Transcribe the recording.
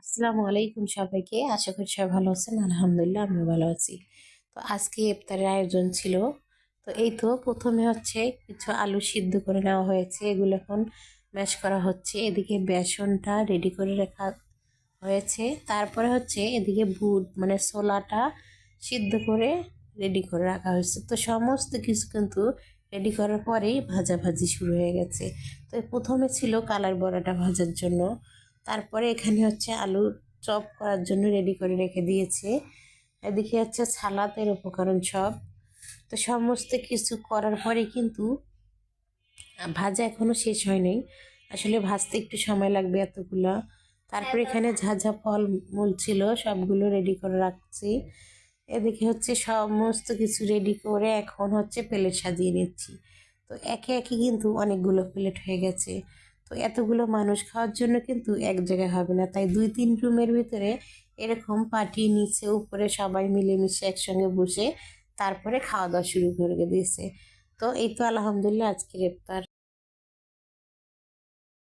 আসসালামু আলাইকুম সবাইকে। আশা করি সবাই ভালো আছেন। আলহামদুলিল্লাহ আমিও ভালো আছি। তো আজকে ইফতারের আয়োজন ছিল। তো এই তো প্রথমে হচ্ছে কিছু আলু সিদ্ধ করে নেওয়া হয়েছে, এগুলো এখন ম্যাশ করা হচ্ছে। এদিকে বেসনটা রেডি করে রাখা হয়েছে। তারপরে হচ্ছে এদিকে বুট মানে ছোলাটা সিদ্ধ করে রেডি করে রাখা হয়েছে। তো সমস্ত কিছু কিন্তু রেডি করার পরেই ভাজাভাজি শুরু হয়ে গেছে। তো প্রথমে ছিল কালার বড়াটা ভাজার জন্য, তারপরে এখানে হচ্ছে আলুর চপ করার জন্য রেডি করে রেখে দিয়েছে। এদিকে হচ্ছে সালাদের উপকরণ সব। তো সমস্ত কিছু করার পরে কিন্তু ভাজা এখনো শেষ হয়নি। আসলে ভাজতে একটু সময় লাগবে এতগুলা। তারপরে এখানে যা যা ফল মূল ছিল সবগুলো রেডি করে রাখছি। এদিকে হচ্ছে সমস্ত কিছু রেডি করে এখন হচ্ছে প্লেট সাজিয়ে নিচ্ছি। তো একে একে কিন্তু অনেকগুলো প্লেট হয়ে গেছে। তো এতগুলো মানুষ খাওয়ার জন্য কিন্তু এক জায়গায় হবে না, তাই 2-3 রুমের ভিতরে এরকম পার্টি নিচে উপরে সবাই মিলেমিশে একসঙ্গে বসে তারপরে খাওয়া দাওয়া শুরু করে দিয়েছে। তো এই তো আলহামদুলিল্লাহ আজকের ইফতার।